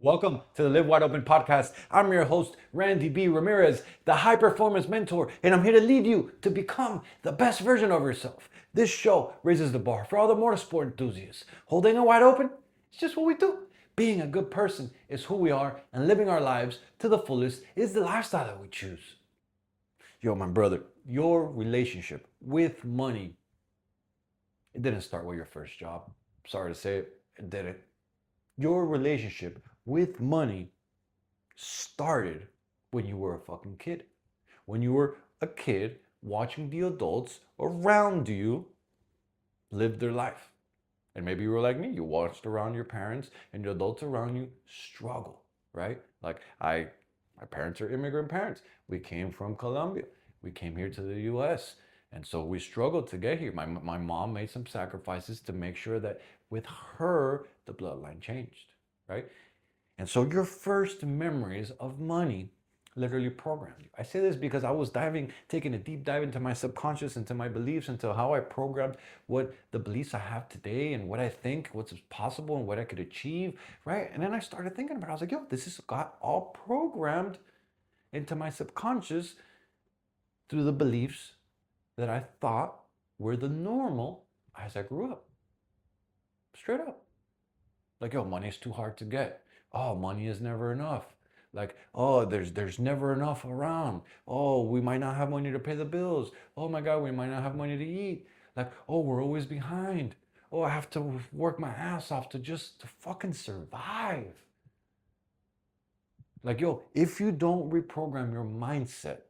Welcome to the Live Wide Open podcast. I'm your host, Randy B. Ramirez, the high performance mentor, and I'm here to lead you to become the best version of yourself. This show raises the bar for all the motorsport enthusiasts. Holding it wide open, it's just what we do. Being a good person is who we are, and living our lives to the fullest is the lifestyle that we choose. Yo, my brother, your relationship with money, it didn't start with your first job. Sorry to say it, it didn't. Your relationship with money started when you were a fucking kid. When you were a kid watching the adults around you live their life. And maybe you were like me, you watched around your parents and the adults around you struggle, right? My parents are immigrant parents. We came from Colombia. We came here to the US. And so we struggled to get here. My mom made some sacrifices to make sure that with her, the bloodline changed, right? And so your first memories of money literally programmed you. I say this because I was taking a deep dive into my subconscious, into my beliefs, into how I programmed what the beliefs I have today and what I think, what's possible and what I could achieve, right? And then I started thinking about it. I was like, yo, this is got all programmed into my subconscious through the beliefs that I thought were the normal as I grew up. Straight up. Like, yo, money's too hard to get. Oh, money is never enough. Like, oh, there's never enough around. Oh, we might not have money to pay the bills. Oh my God, we might not have money to eat. Like, oh, we're always behind. Oh, I have to work my ass off to fucking survive. Like, yo, if you don't reprogram your mindset,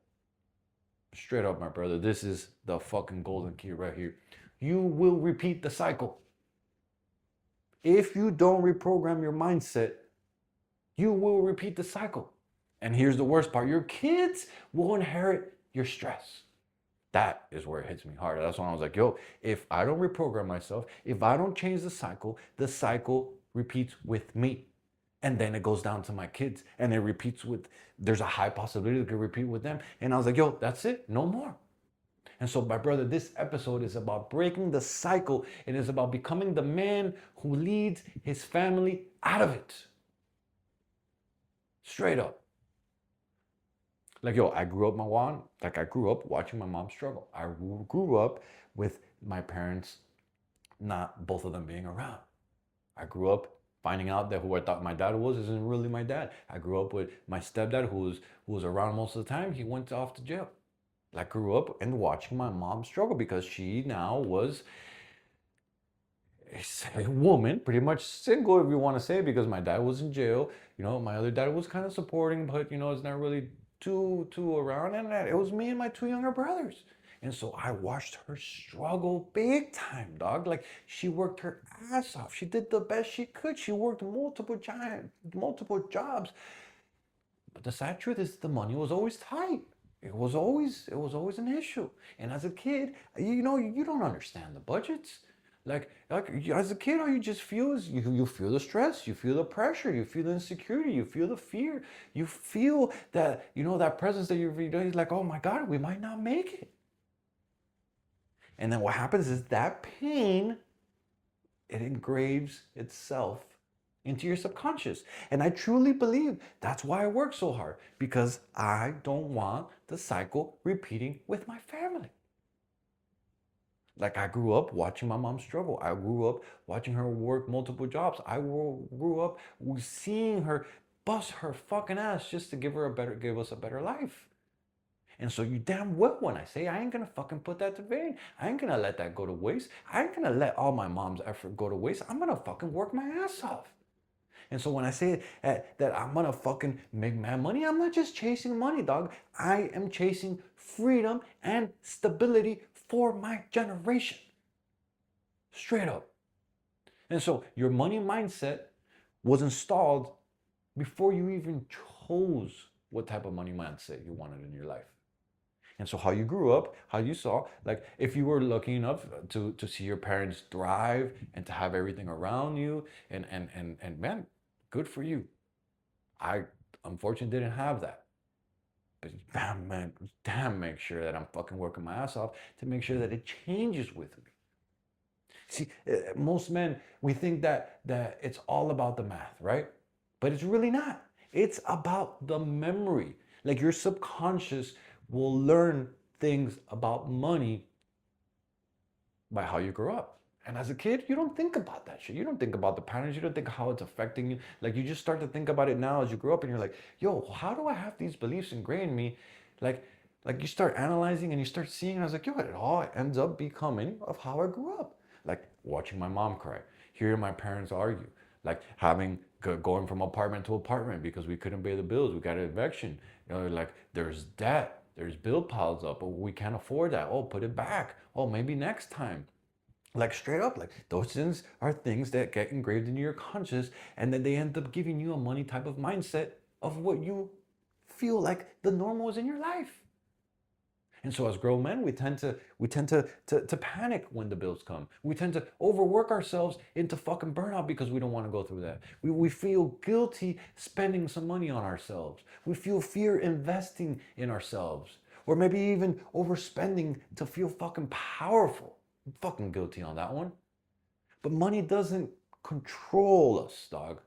straight up, my brother, this is the fucking golden key right here. You will repeat the cycle. If you don't reprogram your mindset, you will repeat the cycle. And here's the worst part, your kids will inherit your stress. That is where it hits me hard. That's when I was like, yo, if I don't reprogram myself, if I don't change the cycle repeats with me. And then it goes down to my kids and it repeats there's a high possibility it could repeat with them. And I was like, yo, that's it, no more. And so, my brother, this episode is about breaking the cycle. It is about becoming the man who leads his family out of it. Straight up. Like, yo, I grew up watching my mom struggle. I grew up with my parents, not both of them being around. I grew up finding out that who I thought my dad was isn't really my dad. I grew up with my stepdad who was around most of the time. He went off to jail. I grew up and watching my mom struggle because she now was a woman, pretty much single if you want to say, because my dad was in jail. My other dad was kind of supporting, but it's not really too around. And it was me and my two younger brothers. And so I watched her struggle big time, dog. Like, she worked her ass off. She did the best she could. She worked multiple jobs. But the sad truth is the money was always tight. It was always an issue. And as a kid, you don't understand the budgets. Like as a kid, all you just feel is you feel the stress, you feel the pressure, you feel the insecurity, you feel the fear, you feel that that presence that you're like, oh my God, we might not make it. And then what happens is that pain, it engraves itself into your subconscious. And I truly believe that's why I work so hard, because I don't want the cycle repeating with my family. Like, I grew up watching my mom struggle. I grew up watching her work multiple jobs. I grew up seeing her bust her fucking ass just to give us a better life. And so you damn well when I say I ain't gonna fucking put that to vain. I ain't gonna let that go to waste. I ain't gonna let all my mom's effort go to waste. I'm gonna fucking work my ass off. And so when I say that I'm gonna fucking make mad money, I'm not just chasing money, dog. I am chasing freedom and stability for my generation. Straight up. And so your money mindset was installed before you even chose what type of money mindset you wanted in your life. And so how you grew up, how you saw, like, if you were lucky enough to see your parents thrive and to have everything around you, and man, good for you. I unfortunately didn't have that. But damn, make sure that I'm fucking working my ass off to make sure that it changes with me. See, most men, we think that it's all about the math, right? But it's really not. It's about the memory. Like your subconscious will learn things about money by how you grow up. And as a kid, you don't think about that shit. You don't think about the patterns. You don't think how it's affecting you. Like you just start to think about it now as you grow up, and you're like, yo, how do I have these beliefs ingrained in me? Like, like you start analyzing and you start seeing. And I was like, yo, it all ends up becoming of how I grew up. Like watching my mom cry, hearing my parents argue, like having going from apartment to apartment because we couldn't pay the bills. We got an eviction. You know, like there's debt. There's bill piles up. Oh, we can't afford that. Oh, put it back. Oh, maybe next time. Like straight up, like those things are things that get engraved into your conscious, and then they end up giving you a money type of mindset of what you feel like the normal is in your life. And so as grown men, we tend to panic when the bills come. We tend to overwork ourselves into fucking burnout because we don't want to go through that. We feel guilty spending some money on ourselves. We feel fear investing in ourselves. Or maybe even overspending to feel fucking powerful. I'm fucking guilty on that one. But money doesn't control us, dog.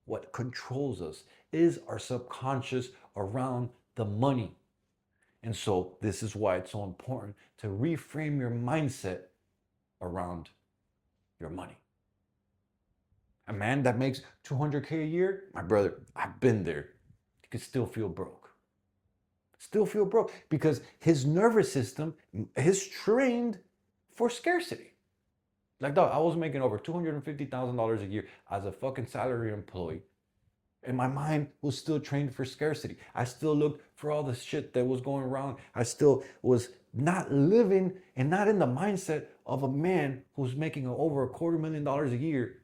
What controls us is our subconscious around the money. And so this is why it's so important to reframe your mindset around your money. A man that makes 200K a year, my brother, I've been there. You can still feel broke. Still feel broke because his nervous system is trained for scarcity. Like, dog, I was making over $250,000 a year as a fucking salary employee. And my mind was still trained for scarcity. I still looked for all the shit that was going wrong. I still was not living and not in the mindset of a man who's making over $250,000 a year,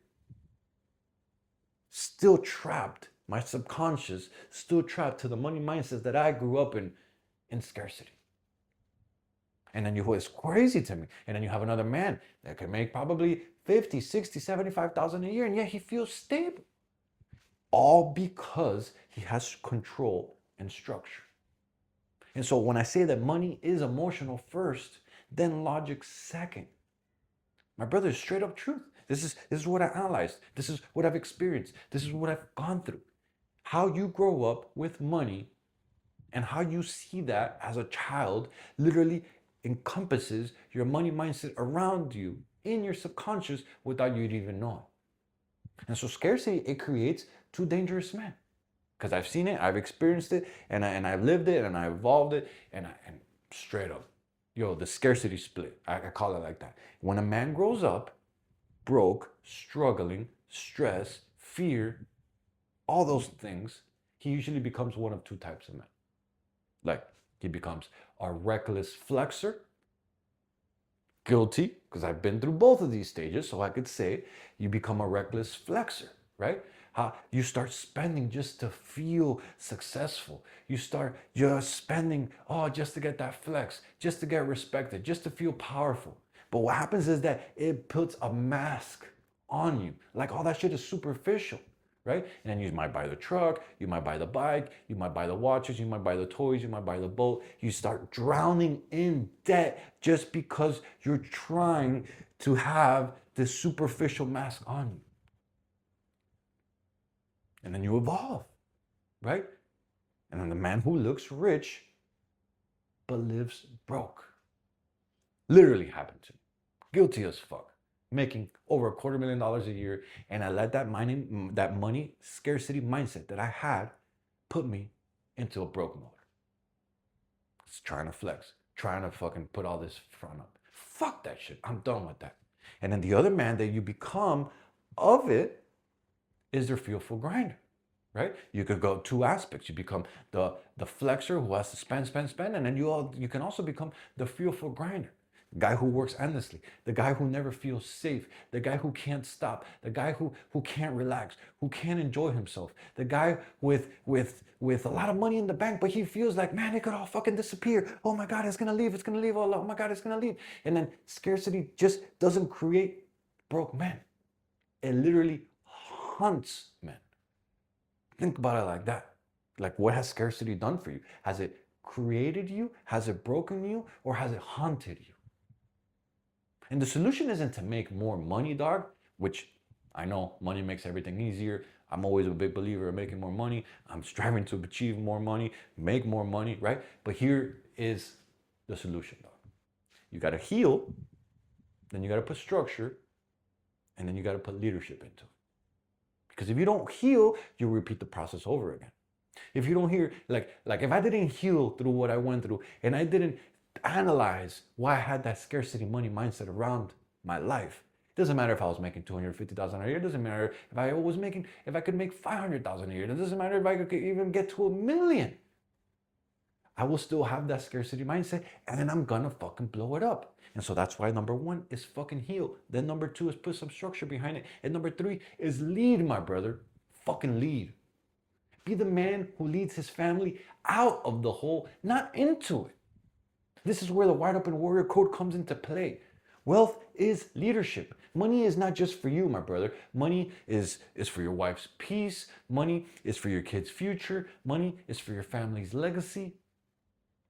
still trapped. My subconscious still trapped to the money mindset that I grew up in scarcity. And then it's crazy to me. And then you have another man that can make probably 50, 60, 75,000 a year, and yet he feels stable. All because he has control and structure. And so when I say that money is emotional first, then logic second, my brother, is straight up truth. This is what I analyzed. This is what I've experienced. This is what I've gone through. How you grow up with money and how you see that as a child literally encompasses your money mindset around you in your subconscious without you even knowing. And so scarcity, it creates two dangerous men. Because I've seen it, I've experienced it, and I've lived it, and I evolved it, and straight up, yo, the scarcity split. I call it like that. When a man grows up, broke, struggling, stress, fear, all those things, he usually becomes one of two types of men. Like, he becomes a reckless flexor, guilty, because I've been through both of these stages, so I could say you become a reckless flexor, right? You start spending just to feel successful. You start just spending, just to get that flex, just to get respected, just to feel powerful. But what happens is that it puts a mask on you. Like all that shit is superficial, right? And then you might buy the truck, you might buy the bike, you might buy the watches, you might buy the toys, you might buy the boat. You start drowning in debt just because you're trying to have this superficial mask on you. And then you evolve, right? And then the man who looks rich but lives broke. Literally happened to me. Guilty as fuck. Making over $250,000 a year, and I let that money scarcity mindset that I had put me into a broke mode. It's trying to flex, trying to fucking put all this front up. Fuck that shit. I'm done with that. And then the other man that you become of it is their fearful grinder, right? You could go two aspects. You become the flexor who has to spend, and then you can also become the fearful grinder. The guy who works endlessly, the guy who never feels safe, the guy who can't stop, the guy who can't relax, who can't enjoy himself, the guy with a lot of money in the bank, but he feels like, man, it could all fucking disappear. Oh my God, it's gonna leave. Oh my God, it's gonna leave. And then scarcity just doesn't create broke men. It literally hunts men. Think about it like that. Like, what has scarcity done for you? Has it created you? Has it broken you? Or has it haunted you? And the solution isn't to make more money, dog, which I know money makes everything easier. I'm always a big believer in making more money. I'm striving to achieve more money, make more money, right? But here is the solution, dog. You got to heal, then you got to put structure, and then you got to put leadership into it. Because if you don't heal, you repeat the process over again. If you don't hear, like if I didn't heal through what I went through, and I didn't analyze why I had that scarcity money mindset around my life, it doesn't matter if I was making $250,000 a year. It doesn't matter if I could make $500,000 a year. It doesn't matter if I could even get to $1 million. I will still have that scarcity mindset, and then I'm gonna fucking blow it up. And so that's why number one is fucking heal. Then number two is put some structure behind it. And number three is lead, my brother. Fucking lead. Be the man who leads his family out of the hole, not into it. This is where the wide open warrior code comes into play. Wealth is leadership. Money is not just for you, my brother. Money is for your wife's peace. Money is for your kid's future. Money is for your family's legacy.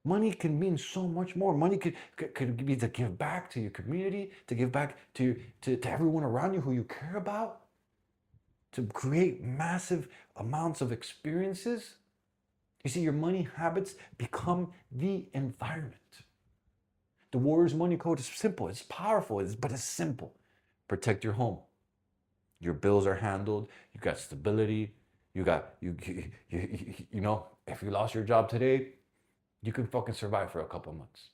Money can mean so much more. Money could be to give back to your community, to give back to everyone around you who you care about, to create massive amounts of experiences. You see, your money habits become the environment. The Warriors Money Code is simple, it's powerful, but it's simple. Protect your home. Your bills are handled, you got stability, you know, if you lost your job today, you can fucking survive for a couple months.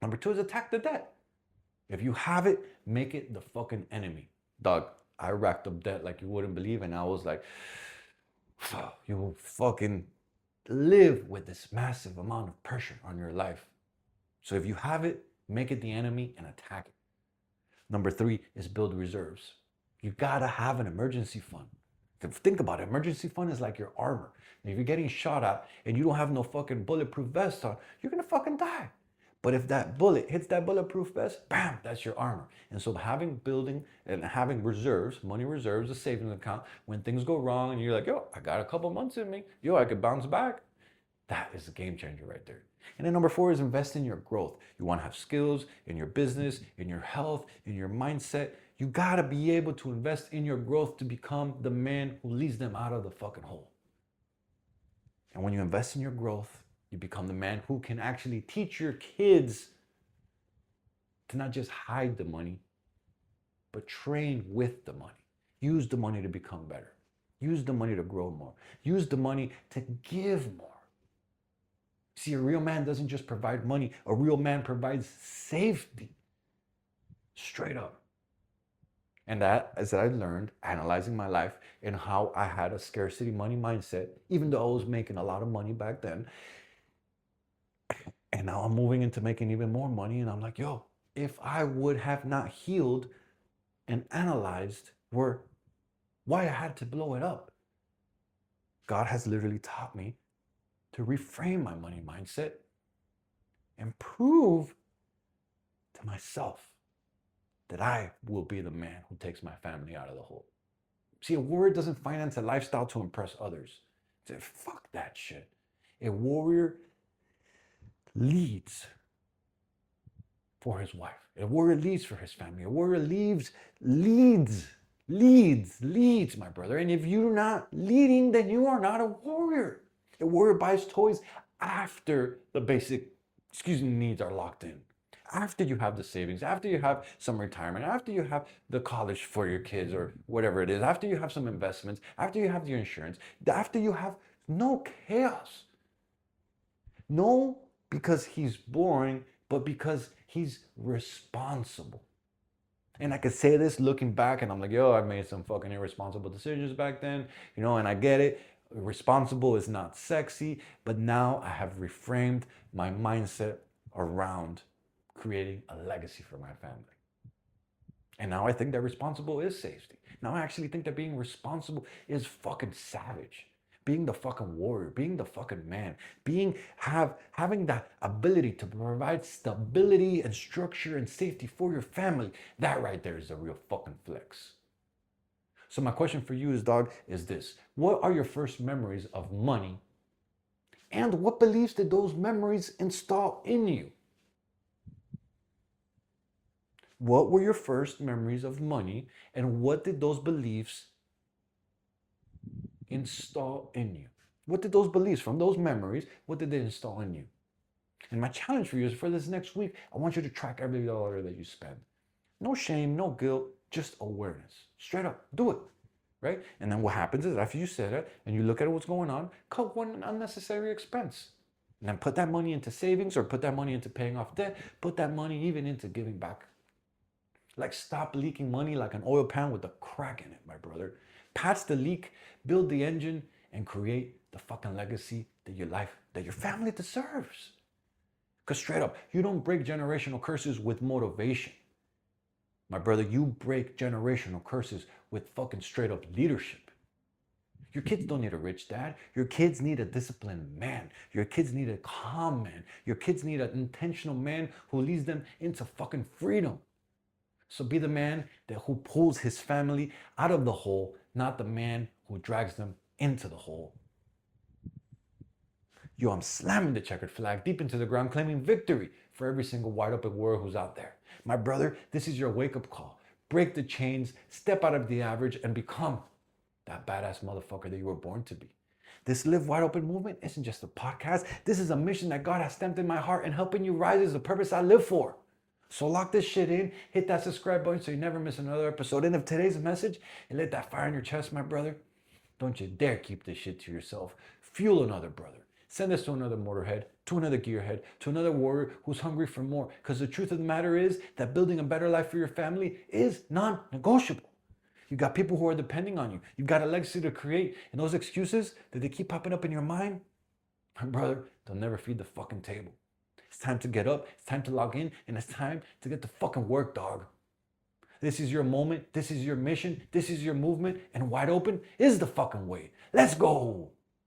Number two is attack the debt. If you have it, make it the fucking enemy. Dog, I racked up debt like you wouldn't believe, and I was like, you will fucking live with this massive amount of pressure on your life. So if you have it, make it the enemy and attack it. Number three is build reserves. You gotta have an emergency fund. Think about it. Emergency fund is like your armor. And if you're getting shot at and you don't have no fucking bulletproof vest on, you're gonna fucking die. But if that bullet hits that bulletproof vest, bam, that's your armor. And so having reserves, money reserves, a savings account, when things go wrong and you're like, yo, I got a couple months in me, yo, I could bounce back. That is a game changer right there. And then number four is invest in your growth. You want to have skills in your business, in your health, in your mindset. You got to be able to invest in your growth to become the man who leads them out of the fucking hole. And when you invest in your growth, you become the man who can actually teach your kids to not just hide the money, but train with the money. Use the money to become better. Use the money to grow more. Use the money to give more. See, a real man doesn't just provide money. A real man provides safety. Straight up. And that, as I learned, analyzing my life and how I had a scarcity money mindset, even though I was making a lot of money back then. And now I'm moving into making even more money. And I'm like, yo, if I would have not healed and analyzed why I had to blow it up, God has literally taught me to reframe my money mindset and prove to myself that I will be the man who takes my family out of the hole. See, a warrior doesn't finance a lifestyle to impress others. Say, fuck that shit. A warrior leads for his wife. A warrior leads for his family. A warrior leads, my brother. And if you're not leading, then you are not a warrior. A warrior buys toys after the basic, needs are locked in. After you have the savings, after you have some retirement, after you have the college for your kids or whatever it is, after you have some investments, after you have your insurance, after you have no chaos. No, because he's boring, but because he's responsible. And I could say this looking back and I'm like, yo, I made some fucking irresponsible decisions back then, and I get it. Responsible is not sexy, but now I have reframed my mindset around creating a legacy for my family. And now I think that responsible is safety. Now I actually think that being responsible is fucking savage. Being the fucking warrior, being the fucking man, having that ability to provide stability and structure and safety for your family, that right there is a real fucking flex. So my question for you is this. What are your first memories of money? And what beliefs did those memories install in you? What were your first memories of money? And what did those beliefs install in you? What did those beliefs from those memories, what did they install in you? And my challenge for you is for this next week, I want you to track every dollar that you spend. No shame, no guilt, just awareness. Straight up, do it, right? And then what happens is after you say that and you look at what's going on, cut one unnecessary expense. And then put that money into savings or put that money into paying off debt, put that money even into giving back. Like stop leaking money like an oil pan with a crack in it, my brother. Patch the leak, build the engine, and create the fucking legacy that your life, that your family deserves. Because straight up, you don't break generational curses with motivation. My brother, you break generational curses with fucking straight up leadership. Your kids don't need a rich dad. Your kids need a disciplined man. Your kids need a calm man. Your kids need an intentional man who leads them into fucking freedom. So be the man who pulls his family out of the hole, not the man who drags them into the hole. Yo, I'm slamming the checkered flag deep into the ground, claiming victory for every single wide open warrior who's out there. My brother, this is your wake-up call. Break the chains, step out of the average, and become that badass motherfucker that you were born to be. This Live Wide Open movement isn't just a podcast. This is a mission that God has stamped in my heart, and helping you rise is the purpose I live for. So lock this shit in, hit that subscribe button so you never miss another episode. And if today's message, and lit that fire in your chest, my brother, don't you dare keep this shit to yourself. Fuel another brother. Send this to another motorhead, to another gearhead, to another warrior who's hungry for more. Because the truth of the matter is that building a better life for your family is non-negotiable. You got people who are depending on you. You've got a legacy to create. And those excuses that they keep popping up in your mind, my brother, they'll never feed the fucking table. It's time to get up. It's time to log in. And it's time to get to fucking work, dog. This is your moment. This is your mission. This is your movement. And wide open is the fucking way. Let's go.